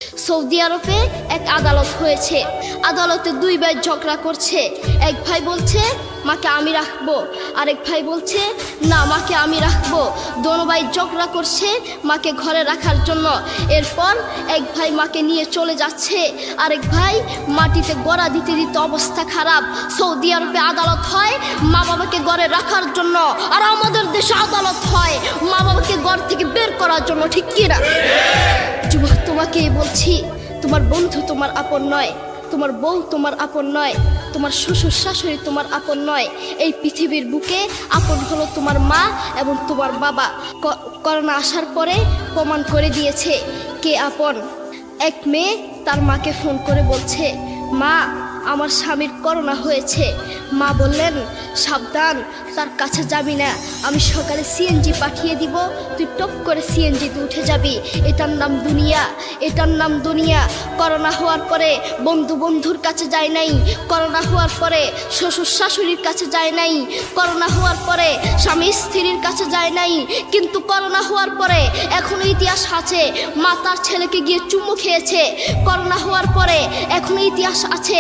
Saudi আরবে এক আদালত হয়েছে। আদালতে দুই ভাই ঝগড়া করছে। এক ভাই বলছে মাকে আমি রাখবো, আরেক ভাই বলছে না মাকে আমি রাখবো। দোনো ভাই ঝগড়া করছে মাকে ঘরে রাখার জন্য। এরপর এক ভাই মাকে নিয়ে চলে যাচ্ছে, আরেক ভাই মাটিতে গড়া দিতে দিতে অবস্থা খারাপ। সৌদি আরবে আদালত হয় মা বাবাকে ঘরে রাখার জন্য, আর আমাদের দেশে আদালত হয় মা বাবাকে ঘর থেকে বের করার জন্য। ঠিক কিনা? যুবক, তোমাকেই বলছি, তোমার বন্ধু তোমার আপন নয়, তোমার বউ তোমার আপন নয়, তোমার শ্বশুর শাশুড়ি তোমার আপন নয়। এই পৃথিবীর বুকে আপন হলো তোমার মা এবং তোমার বাবা। করোনা আসার পরে প্রমাণ করে দিয়েছে কে আপন। এক মেয়ে তার মাকে ফোন করে বলছে, মা আমার স্বামীর করোনা হয়েছে। মা বললেন সাবধান, তার কাছে যাবি না, আমি সকালে সিএনজি পাঠিয়ে দিব, তুই টপ করে সিএনজিতে উঠে যাবি। এটার নাম দুনিয়া, এটার নাম দুনিয়া। করোনা হওয়ার পরে বন্ধুর কাছে যায় নাই, করোনা হওয়ার পরে শ্বশুর শাশুড়ির কাছে যায় নাই, করোনা হওয়ার পরে স্বামী স্ত্রীর কাছে যায় নাই। কিন্তু করোনা হওয়ার পরে এখনো ইতিহাস আছে, মা তার ছেলেকে গিয়ে চুমু খেয়েছে। করোনা হওয়ার পরে এখনো ইতিহাস আছে,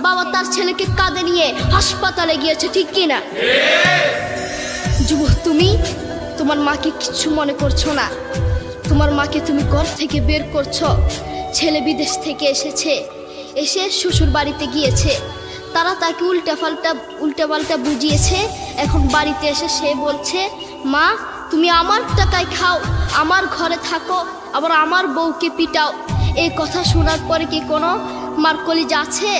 বাবা তার ছেলেকে কাঁধে নিয়ে হাসপাতালে গিয়েছে। ঠিক কিনা? যুবক, তুমি তোমার মাকে কিছু মনে করছো না। তোমার মাকে তুমি ঘর থেকে বের করছো। ছেলে বিদেশ থেকে এসেছে, এসে শ্বশুর বাড়িতে গিয়েছে, তারা তাকে উল্টাপাল্টা বুঝিয়েছে। এখন বাড়িতে এসে সে বলছে, মা তুমি আমার টাকায় খাও, আমার ঘরে থাকো, আবার আমার বউকে পিটাও। এই কথা শোনার পরে কি কোনো মার কলিজা আছে?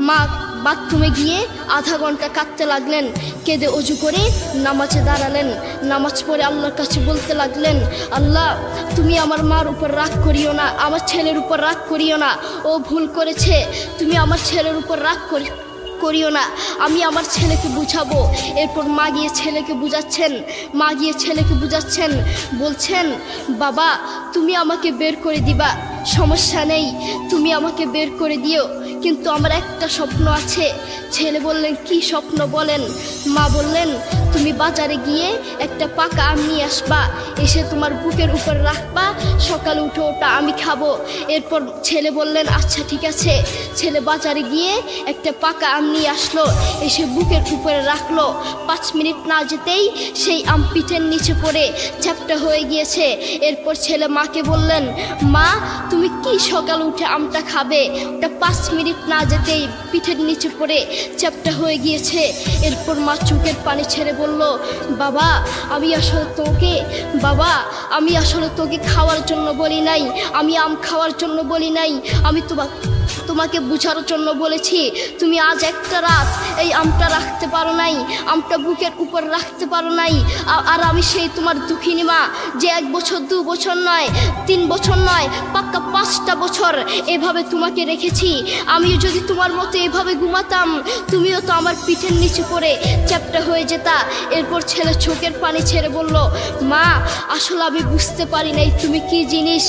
মা বাথরুমে গিয়ে আধা ঘন্টা কাঁদতে লাগলেন। কেঁদে অজু করে নামাজে দাঁড়ালেন। নামাজ পড়ে আল্লাহর কাছে বলতে লাগলেন, আল্লাহ তুমি আমার মার উপর রাগ করিও না, আমার ছেলের উপর রাগ করিও না, ও ভুল করেছে, তুমি আমার ছেলের উপর রাগ করিও না, আমি আমার ছেলেকে বুঝাবো। এরপর মা গিয়ে ছেলেকে বুঝাচ্ছেন, বলছেন বাবা তুমি আমাকে বের করে দিবা, সমস্যা নেই, তুমি আমাকে বের করে দিও, কিন্তু আমার একটা স্বপ্ন আছে। ছেলে বললেন কি স্বপ্ন বলেন? মা বললেন তুমি বাজারে গিয়ে একটা পাকা আম নিয়ে আসবা, এসে তোমার বুকের উপর রাখবা, সকালে উঠে ওটা আমি খাবো। এরপর ছেলে বললেন আচ্ছা ঠিক আছে। ছেলে বাজারে গিয়ে একটা পাকা আম নিয়ে আসলো, এসে বুকের উপরে রাখলো। 5 মিনিট না যেতেই সেই আম পিঠের নিচে পড়ে চ্যাপ্টা হয়ে গিয়েছে। এরপর ছেলে মাকে বললেন, মা তুমি কি সকালে উঠে আমটা খাবে? ওটা 5 মিনিট না যেতেই পিঠের নিচে পড়ে চ্যাপ্টা হয়ে গিয়েছে। এরপর মা চোখের পানি ছেড়ে বলল, বাবা আমি আসলে তোকে খাওয়ার জন্য বলি নাই, আমি আম খাওয়ার জন্য বলি নাই, আমি তোমাকে বুঝানোর জন্য বলেছি। তুমি আজ একটা রাত এই আমটা রাখতে পারো নাই, আমটা বুকের উপর রাখতে পারো নাই, আর আমি সেই তোমার দুঃখিনী মা যে 1 বছর 2 বছর নয়, 3 বছর নয়, পাক্কা 5টা বছর এভাবে তোমাকে রেখেছি। আমিও যদি তোমার মতো এভাবে ঘুমাতাম, তুমিও তো আমার পিঠের নিচে পড়ে চ্যাপ্টা হয়ে যেতা। এরপর ছেলে চোখের পানি ছেড়ে বলল, মা আসলে আমি বুঝতে পারি নাই তুমি কি জিনিস,